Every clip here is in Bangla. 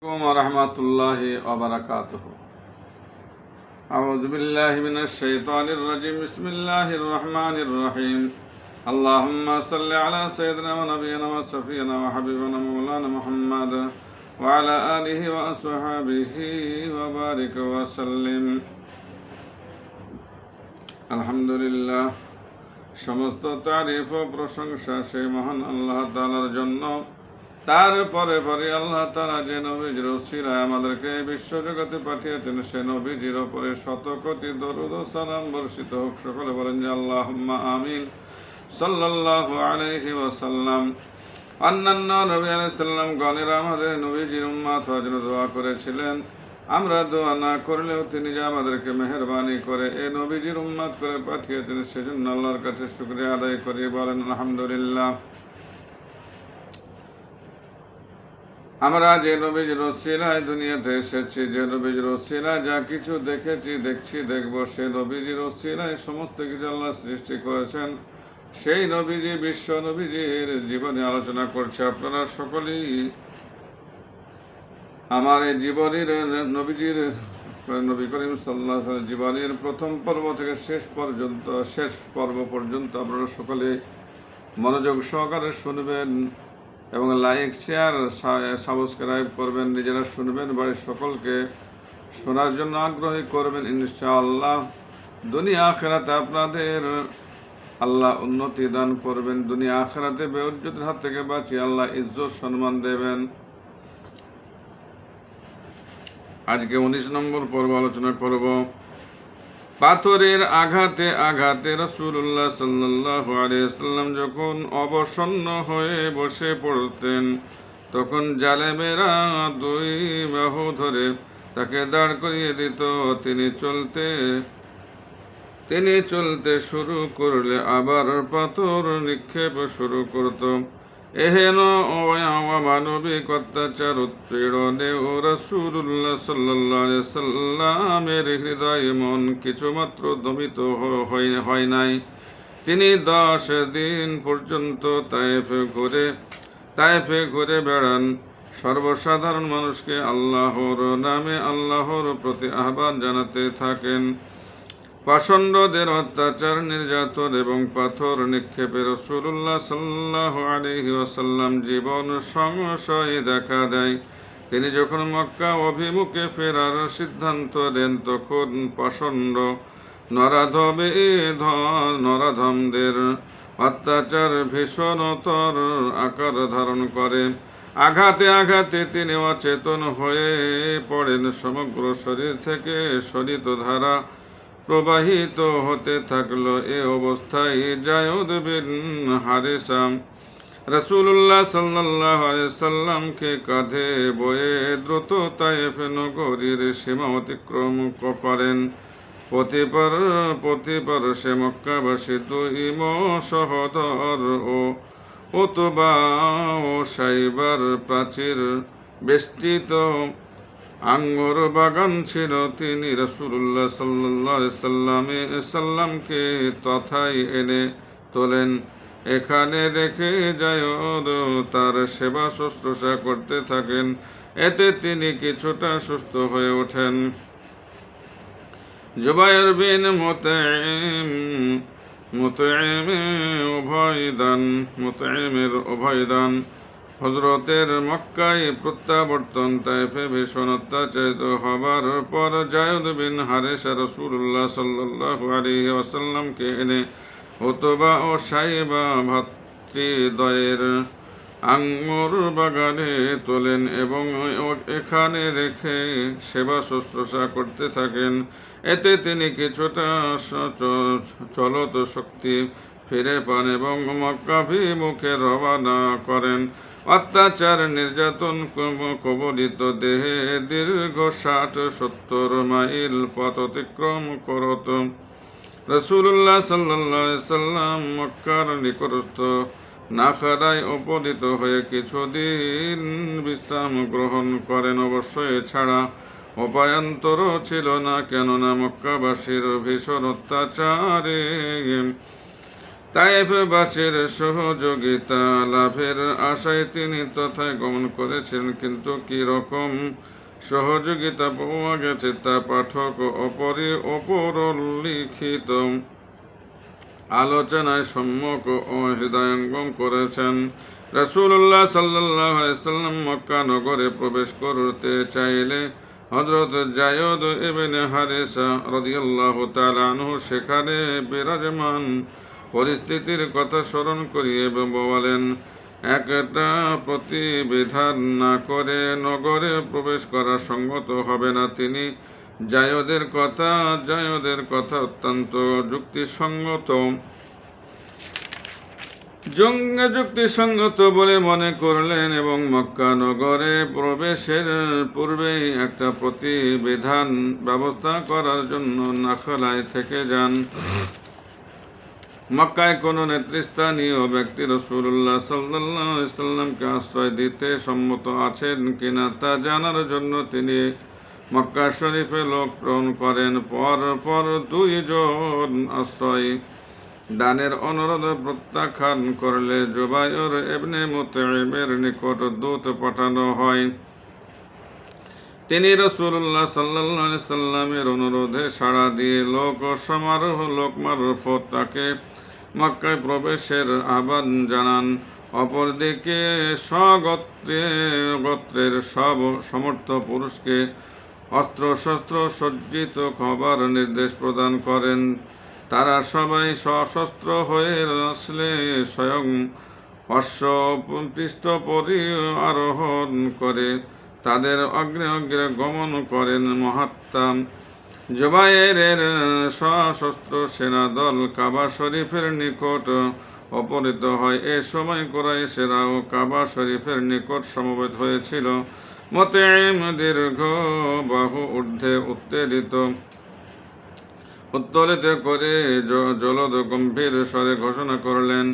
ওরহমতুল্লাহি ওয়াবারাকাতুহু। আউযু বিল্লাহি মিনাশ শাইতানির রাজিম। বিসমিল্লাহির রহমানির রহিম। আল্লাহুম্মা সাল্লি আলা সাইয়্যিদিনা ওয়া নাবিয়িনা ওয়া শাফিয়িনা ওয়া হাবিবিনা মাওলানা মুহাম্মাদ ওয়া আলা আলিহি ওয়া আসহাবিহি ওয়া বারিক ওয়া সাল্লিম। আলহামদুলিল্লাহ, সমস্ত তারিফ ও প্রশংসা সেই মহান আল্লাহ তাআলার জন্য। তারপরে আল্লাহ তাআলা যে নবীজির উসিলায় আমাদেরকে বিশ্বজগতে পাঠিয়েছেন, সে নবীজির উপরে শত কোটি দরুদ ও সালাম বর্ষিত হোক। সকলে বলেন যে আল্লাহুম্মা আমিন। সাল্লাল্লাহু আলাইহি ওয়াসাল্লাম। অন্যান্য নবী আলাইহিস সালাম গণেরা আমাদের নবীজির উম্মত হওয়ার জন্য দোয়া করেছিলেন। আমরা দোয়া না করলেও তিনি যে আমাদেরকে মেহেরবানি করে এই নবীজির উম্মত করে পাঠিয়েছেন, সেজন্য আল্লাহর কাছে শুকরিয়া আদায় করি। বলেন আলহামদুলিল্লাহ। আমরা যে নবীজির উসিলায় দুনিয়াতে এসেছি, যে নবীজির উসিলায় যা কিছু দেখেছি, দেখছি, দেখব, সে নবীজির উসিলায় সমস্ত কিছু আল্লাহ সৃষ্টি করেছেন। সেই নবীজি, বিশ্ব নবীজির জীবনে আলোচনা করছে। আপনারা সকলেই আমার এই জীবনের নবীজির নবী করিম সাল্লাল্লাহু আলাইহি ওয়াসাল্লাম জীবনের প্রথম পর্ব থেকে শেষ পর্ব পর্যন্ত আপনারা সকলে মনোযোগ সহকারে শুনবেন এবং লাইক, শেয়ার, সাবস্ক্রাইব করবেন। নিজেরা শুনবেন, বাড়ির সকলকে শোনার জন্য আগ্রহী করবেন। ইনশাআল্লাহ দুনিয়া আখিরাতে আপনাদের আল্লাহ উন্নতি দান করবেন। দুনিয়া আখিরাতে বেইজ্জতের হাত থেকে বাঁচিয়ে আল্লাহ ইজ্জত সম্মান দেবেন। আজকে 19 নম্বর পর্ব আলোচনা করব। পাথরের আঘাতে আঘাতে রাসূলুল্লাহ সাল্লাল্লাহু আলাইহি ওয়াসাল্লাম যখন অবসন্ন হয়ে বসে পড়তেন, তখন জালেমেরা দুই বাহু ধরে তাকে দাঁড় করিয়ে দিত। তিনি চলতে শুরু করলে আবার পাথর নিক্ষেপ শুরু করত। এহেন অমানবিক অত্যাচার উৎপীড়নে ও রাসূলুল্লাহ সাল্লাল্লাহু আলাইহি ওয়াসাল্লামের হৃদয় মন কিছুমাত্র দমিত হয় নাই। তিনি 10 দিন পর্যন্ত তায়েফে ঘুরে বেড়ান। সর্বসাধারণ মানুষকে আল্লাহর নামে, আল্লাহর প্রতি আহ্বান জানাতে থাকেন। পাষণ্ডদের অত্যাচার, নির্যাতন এবং পাথর নিক্ষেপে রাসূলুল্লাহ সাল্লাল্লাহু আলাইহি ওয়াসাল্লাম জীবন সংশয় দেখা দেয়। তিনি যখন মক্কা অভিমুখে ফেরার সিদ্ধান্ত নেন, তখন পাষণ্ড নরাধমদের অত্যাচার ভীষণতর আকার ধারণ করে। আঘাতে আঘাতে তিনি অচেতন হয়ে পড়েন। সমগ্র শরীর থেকে শরিত ধারা প্রবাহিত হতে থাকলো। এ অবস্থায় যায়েদ বিন হারেসা রাসূলুল্লাহ সাল্লাল্লাহু আলাইহি ওয়াসাল্লামকে কাঁধে বয়ে দ্রুত তায়েফ নগরীর সীমা অতিক্রম করেন। প্রতিবার সে মক্কাবাসী দুই সহোদর ও উতবা ও সাইবার প্রাচীর বেষ্টিত আঙ্গুর বাগান ছিল। তিনি রাসূলুল্লাহ সাল্লাল্লাহু আলাইহি সাল্লামকে তথায় এনে তোলেন। এখানে রেখে যায়েদ তার সেবা শুশ্রূষা করতে থাকেন। এতে তিনি কিছুটা সুস্থ হয়ে ওঠেন। জুবাইর বিন মুতঈমের অভয়দান, হযরতের মক্কায় প্রত্যাবর্তন, তায়েফে ভীষণ অত্যাচারিত হবার পর যায়েদ বিন হারেসা রাসূলুল্লাহ সাল্লাল্লাহু আলাইহি ওয়াসাল্লামকে এনে উতবা ও সাইবা ভ্রাতৃদ্বয়ের আঙ্গুর বাগানে তোলেন এবং এখানে রেখে সেবা শুশ্রূষা করতে থাকেন। এতে তিনি কিছুটা চলত শক্তি ফিরে পান এবং মক্কাভিমুখে রওনা করেন। অত্যাচার, নির্যাতন কবলিত দেহে দীর্ঘ 60-70 মাইল পথ অতিক্রম করত। রাসূলুল্লাহ সাল্লাল্লাহু আলাইহি ওয়াসাল্লাম মক্কার নিকটস্থ নাখারায় উপনীত হয়ে কিছুদিন বিশ্রাম গ্রহণ করেন। অবশ্য এছাড়া উপায়ান্তর ছিল না, কেননা মক্কাবাসীর ভীষণ অত্যাচারে তায়েফবাসীর সহযোগিতা লাভের আশায় তিনি তথায় গমন করেছিলেন, কিন্তু কি রকম সহযোগিতা পাওয়া গেছে তা পাঠক অপরলিখিত আলোচনায় সম্যক ও হৃদয়ঙ্গম করেছেন। রাসূলুল্লাহ সাল্লাল্লাহু আলাইহি সাল্লাম মক্কা নগরে প্রবেশ করতে চাইলে হযরত যায়েদ ইবনে হারেসা রাদিয়াল্লাহু তাআলা আনহু সেখানে বিরাজমান পরিস্থিতির কথা স্মরণ করিয়ে বলেন, একটা প্রতিবিধান না করে নগরে প্রবেশ করা সঙ্গত হবে না। তিনি যায়েদের কথা অত্যন্ত যুক্তিসঙ্গত বলে মনে করলেন এবং মক্কা নগরে প্রবেশের পূর্বেই একটা প্রতিবিধান ব্যবস্থা করার জন্য নাখলায় থেকে যান। মক্কায় কোনো নেতৃস্থানীয় ব্যক্তি রাসূলুল্লাহ সাল্লাল্লাহু আলাইহি সাল্লামকে আশ্রয় দিতে সম্মত আছেন কিনা তা জানার জন্য তিনি মক্কা শরীফে লোক প্রেরণ করেন। পর 2 জন আশ্রয় দানের অনুরোধ প্রত্যাখ্যান করলে জুবাইর ইবনে মুতঈমের নিকট দূত পাঠানো হয়। তিনি রাসূলুল্লাহ সাল্লাল্লাহু আলাইহি সাল্লামের অনুরোধে সাড়া দিয়ে লোক মারফত তাকে মক্কায় প্রবেশের আহ্বান জানান। অপরদিকে গোত্রের সব সমর্থ পুরুষকে অস্ত্রশস্ত্র সজ্জিত হবার নির্দেশ প্রদান করেন। তারা সবাই সশস্ত্র হয়ে আসলে স্বয়ং অশ্ব পৃষ্ঠ আরোহণ করে তাদের অগ্রে গমন করেন। মহাত্মা জুবাইরের সশস্ত্র সেনাদল কাবা শরীফের নিকট অপহৃত হয়। এ সময় কুরাইশেরাও কাবা শরীফের নিকট সমবেত হয়েছিল। মুতঈম দীর্ঘ বাহু ঊর্ধ্বে উত্তোলিত করে জলদ গম্ভীর স্বরে ঘোষণা করলেন,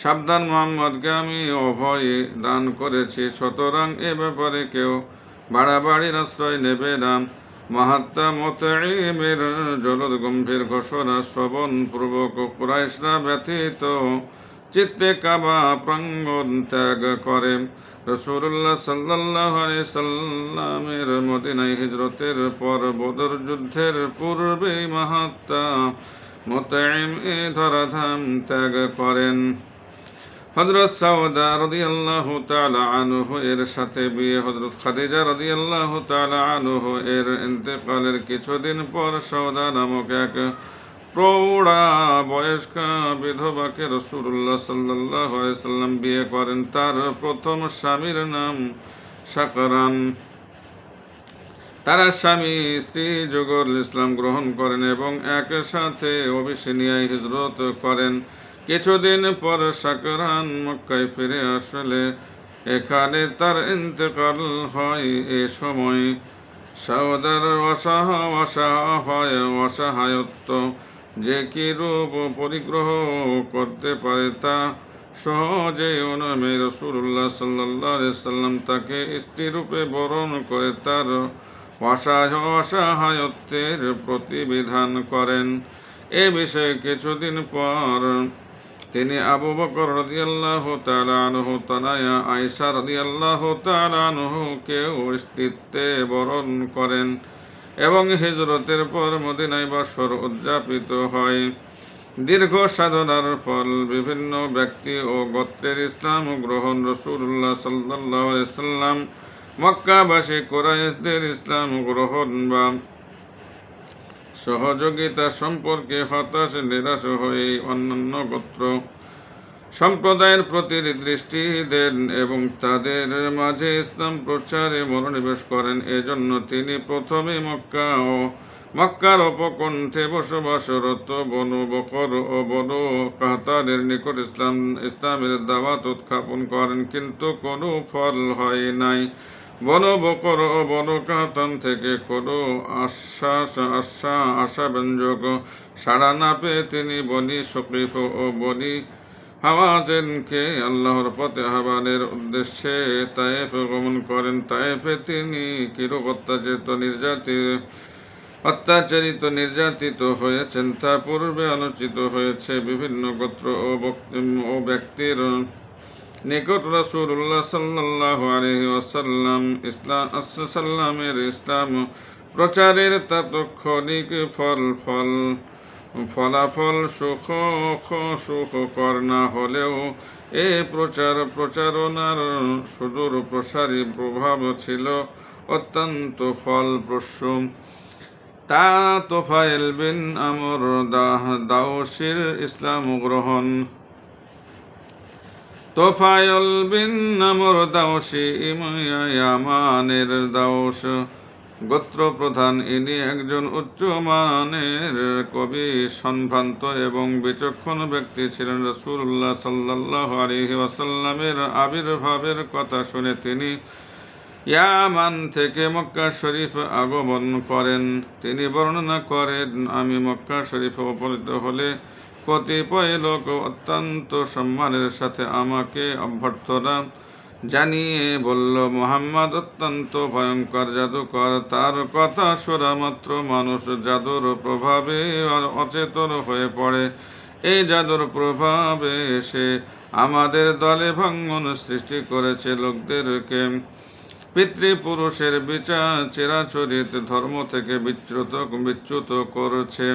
সাবধান, মুহাম্মদকে আমি অভয় দান করেছি, সুতরাং এ ব্যাপারে কেউ বাড়াবাড়ির আশ্রয় নেবে না। মহাত্মা মুতঈমের জলদ গম্ভীর ঘোষণা শ্রবণ পূর্বক কুরাইশরা ব্যথিত চিত্তে কাবা প্রাঙ্গণ ত্যাগ করে। রাসূলুল্লাহ সাল্লাল্লাহু আলাইহি সাল্লামের মদিনায় হিজরতের পর বদর যুদ্ধের পূর্বেই মহাত্মা মুতঈম এ ধরাধাম ত্যাগ করেন। হযরত সাউদা রাদিয়াল্লাহু তাআলা আনহু এর সাথে বিয়ে হযরত খাদিজা রাদিয়াল্লাহু তাআলা আনহু এর ইন্তেকালের কিছুদিন পর সাউদা নামক এক প্রৌঢ়া বয়স্কা বিধবাকে রাসূলুল্লাহ সাল্লাল্লাহু আলাইহি সাল্লাম বিয়ে করেন। তার প্রথম স্বামীর নাম শাকরান। তারা স্বামী স্ত্রী যুগল ইসলাম গ্রহণ করেন এবং একসাথে অবিসিনিয়ায় হিজরত করেন। কিছুদিন পর শাকরান মক্কায় ফিরে আসলে এখানে তার ইন্তেকাল হয়। এ সময় সাউদার অসহায়ত্ব যে কি রূপ পরিগ্রহ করতে পারে তা সহজে অনুমে রাসূলুল্লাহ সাল্লাল্লাহু আলাইহি সাল্লাম তাকে স্ত্রীরূপে বরণ করে তার অসহায়ত্বের প্রতিবিধান করেন। এ বিষয়ে কিছুদিন পর তিনি আবু বকর রাদিয়াল্লাহু তাআলা আনহু তনয়া আয়েশা রাদিয়াল্লাহু তাআলা আনহুকেও স্ত্রীত্বে বরণ করেন এবং হিজরতের পর মদিনায় বছর উদযাপিত হয়। দীর্ঘ সাধনার ফল বিভিন্ন ব্যক্তি ও গোত্রের ইসলাম গ্রহণ। রাসূলুল্লাহ সাল্লাল্লাহু আলাইহি সাল্লাম মক্কাবাসী কুরাইশদের ইসলাম গ্রহণ বা সহযোগিতা সম্পর্কে হতাশ নিরাশ হয়ে অন্যান্য গোত্র সম্প্রদায়ের প্রতি দৃষ্টি দেন এবং তাদের মাঝে ইসলাম প্রচারে মনোনিবেশ করেন। এজন্য তিনি প্রথমে মক্কার উপকণ্ঠে বসবাসরত বনু বকর ও বনু কাহতারের নিকট ইসলামের দাওয়াত উত্থাপন করেন, কিন্তু কোনো ফল হয় নাই। বনু বকর ও বনু কাহতান থেকে কোনো আশাব্যঞ্জক সাড়া না পেয়ে তিনি বনি সকিফ ও বনি হাওয়াযিনকে আল্লাহর পথে আহ্বানের উদ্দেশ্যে তায়েফ গমন করেন। তায়েফে তিনি কিরূপ অত্যাচারিত অত্যাচারিত নির্যাতিত হয়েছেন তা পূর্বে আলোচিত হয়েছে। বিভিন্ন গোত্র ও ব্যক্তির নিকট রাসূলুল্লাহ সাল্লাল্লাহু আলাইহি ওয়াসাল্লাম ইসলাম প্রচারের তাৎক্ষণিক ফলাফল সুখকর না হলেও এ প্রচারণার সুদূর প্রসারী প্রভাব ছিল অত্যন্ত ফলপ্রসূ। তা তোফায়েল বিন আমর দাওসীর ইসলাম গ্রহণ। তোফায়েল বিন আমর দাওসী ইয়ামানের দাওস গোত্র প্রধান। ইনি একজন উচ্চমানের কবি, সম্ভ্রান্ত এবং বিচক্ষণ ব্যক্তি ছিলেন। রাসূলুল্লাহ সাল্লাল্লাহু আলাইহি ওয়াসাল্লামের আবির্ভাবের কথা শুনে তিনি ইয়ামান থেকে মক্কা শরীফ আগমন করেন। তিনি বর্ণনা করেন, আমি মক্কা শরীফে উপনীত হলে কতিপয় লোক অত্যন্ত সম্মানের সাথে আমাকে অভ্যর্থনা জানিয়ে বলল, মুহাম্মদ অত্যন্ত ভয়ঙ্কর জাদুকর। তার কথা শোনা মাত্র মানুষ জাদুর প্রভাবে অচেতন হয়ে পড়ে। এই জাদুর প্রভাবে এসে আমাদের দলে ভাঙন সৃষ্টি করেছে, লোকদেরকে পিতৃপুরুষের চিরাচরিত ধর্ম থেকে বিচ্যুত করেছে,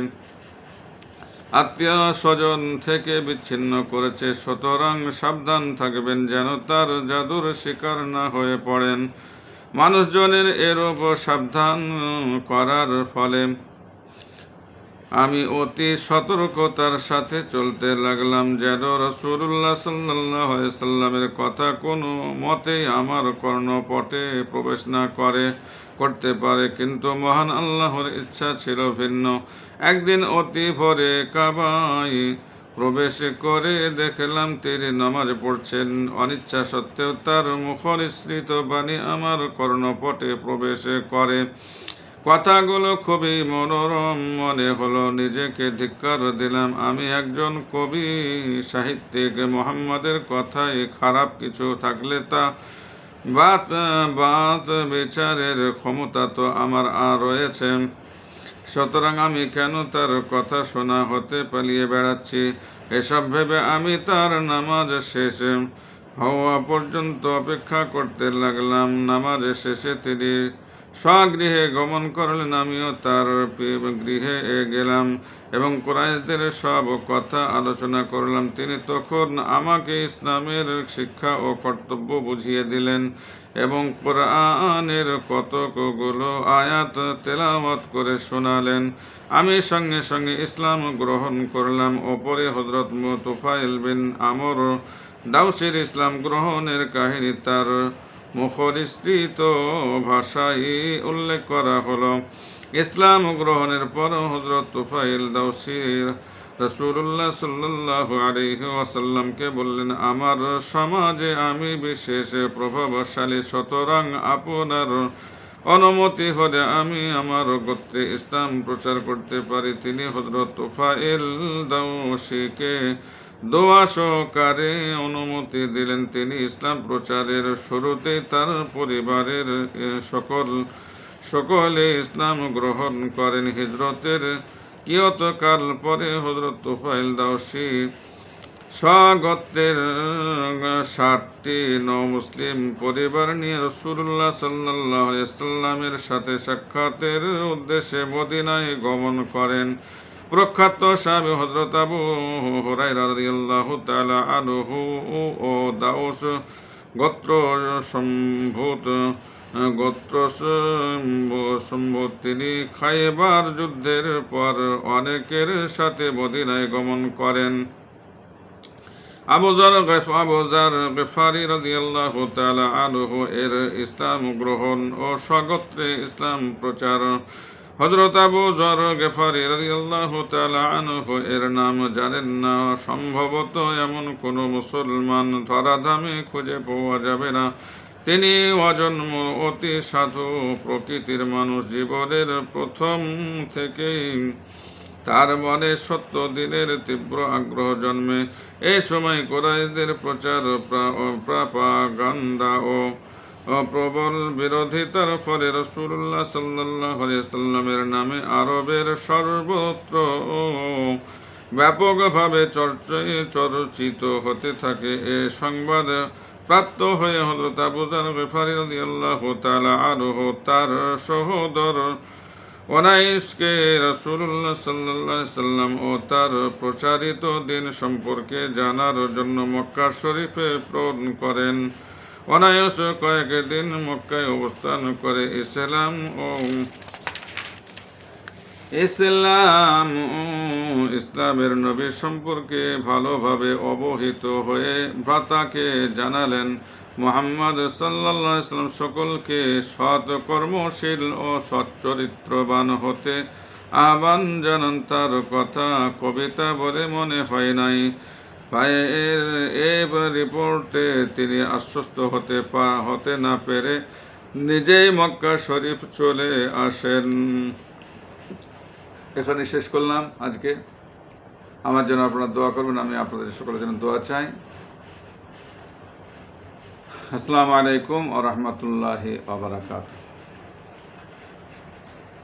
আত্মীয় স্বজন থেকে বিচ্ছিন্ন করেছে। সুতরাং সাবধান থাকবেন যেন তার জাদুর শিকার না হয়ে পড়েন। মানুষজনের এরূপ সাবধান করার ফলে আমি অতি সতর্কতার সাথে চলতে লাগলাম, যেন রাসূলুল্লাহ সাল্লাল্লাহু আলাইহি সাল্লামের কথা কোনো মতেই আমার কর্ণপটে প্রবেশ না করতে পারে। কিন্তু মহান আল্লাহর ইচ্ছা ছিল ভিন্ন। একদিন অতি ভোরে কাবায় প্রবেশ করে দেখলাম তিনি নামাজ পড়ছেন। অনিচ্ছা সত্ত্বেও তার মুখনিসৃত বাণী আমার কর্ণপটে প্রবেশ করে। কথাগুলো খুবই মনোরম মনে হলো। নিজেকে ধিক্কার দিলাম। আমি একজন কবি, সাহিত্যিক। মুহাম্মাদের কথায় খারাপ কিছু থাকলে তা বাত বিচারের ক্ষমতা তো আমার রয়েছে। সুতরাং আমি কেন তার কথা শোনা হতে পালিয়ে বেড়াচ্ছি? এসব ভেবে আমি তার নামাজ শেষ হওয়া পর্যন্ত অপেক্ষা করতে লাগলাম। নামাজ শেষে তিনি স্বগৃহে গমন করলেন। আমিও তার গৃহে গেলাম এবং কুরাইশদের সব কথা আলোচনা করলাম। তিনি তখন আমাকে ইসলামের শিক্ষা ও কর্তব্য বুঝিয়ে দিলেন এবং কোরআনের কতকগুলো আয়াত তেলাওয়াত করে শোনালেন। আমি সঙ্গে সঙ্গে ইসলাম গ্রহণ করলাম। ওপরে হযরত তুফাইল বিন আমর দাওসীর ইসলাম গ্রহণের কাহিনী তার মুখনিসৃত ভাষায় উল্লেখ করা হলো। ইসলাম গ্রহণের পর হযরত তুফাইল দাওসী রাসূলুল্লাহ সাল্লাল্লাহু আলাইহি ওয়াসাল্লামকে বললেন, আমার সমাজে আমি বিশেষ প্রভাবশালী, সুতরাং আপনার অনুমতি হলে আমি আমার গোত্রে ইসলাম প্রচার করতে পারি। তিনি হযরত তুফাইল দাওসীকে দোয়া সহকারে অনুমতি দিলেন। তিনি ইসলাম প্রচারের শুরুতে তার পরিবারের সকলে ইসলাম গ্রহণ করেন। হিজরতের কিয়ৎকাল পরে হযরত তুফাইল দাওসী স্বগোত্রের 60টি মুসলিম পরিবার নিয়ে রাসূলুল্লাহ সাল্লাল্লাহু আলাইহি সাল্লামের সাথে সাক্ষাতের উদ্দেশ্যে মদিনায় গমন করেন। প্রখ্যাত সাহাবী হযরত আবু হুরায়রা রাদিয়াল্লাহু তাআলা আনহু ও দাওস গোত্র সম্ভূত তিনি খায়বার যুদ্ধের পর অনেকের সাথে মদিনায় গমন করেন। আবু যার গিফারী রাদিয়াল্লাহু তাআলা আনহু এর ইসলাম গ্রহণ ও স্বগোত্রে ইসলাম প্রচার। হযরত আবু যার গিফারী রাদিয়াল্লাহু তাআলা আনহু এর নাম জানেন না। সম্ভবত এমন কোনো মুসলমান ধরাধামে খুঁজে পাওয়া যাবে না। তিনি অজন্ম অতি সাধু প্রকৃতির মানুষ। জীবনের প্রথম থেকেই তার মনে সত্য দিনের তীব্র আগ্রহ জন্মে। এই সময় কুরাইশদের প্রচার, প্রপাগান্ডা ও ও প্রবল বিরোধিতার ফলে রাসূলুল্লাহ সাল্লাল্লাহু আলাইহি সাল্লামের নামে আরবের সর্বত্র ব্যাপকভাবে চর্চিত হতে থাকে। এ সংবাদ প্রাপ্ত হয়ে হযরত আবু যর গিফারী রাদিয়াল্লাহু তাআলা আনহু তার সহোদর ওনাইসকে রাসূলুল্লাহ সাল্লাল্লাহু আলাইহি সাল্লাম ও তার প্রচারিত দিন সম্পর্কে জানার জন্য মক্কা শরীফে প্রেরণ করেন। অনায়াস কয়েকদিন মক্কায় অবস্থান করে ইসলামের নবী সম্পর্কে ভালোভাবে অবহিত হয়ে ভ্রাতাকে জানালেন। মুহাম্মদ সাল্লাল্লাহু আলাইহি সাল্লাম সকলকে সৎ কর্মশীল ও সচ্চরিত্রবান হতে আহ্বান জানান। তার কথা কবিতা বলে মনে হয় নাই। ভাইয়ের এই রিপোর্টে তিনি আশ্বস্ত হতে না পেরে নিজেই মক্কা শরীফ চলে আসেন। এখানে শেষ করলাম আজকে। আমার জন্য আপনারা দোয়া করবেন, আমি আপনাদের সকলের জন্য দোয়া চাই। আসসালামু আলাইকুম ওয়া রাহমাতুল্লাহি ওয়া বারাকাতুহু।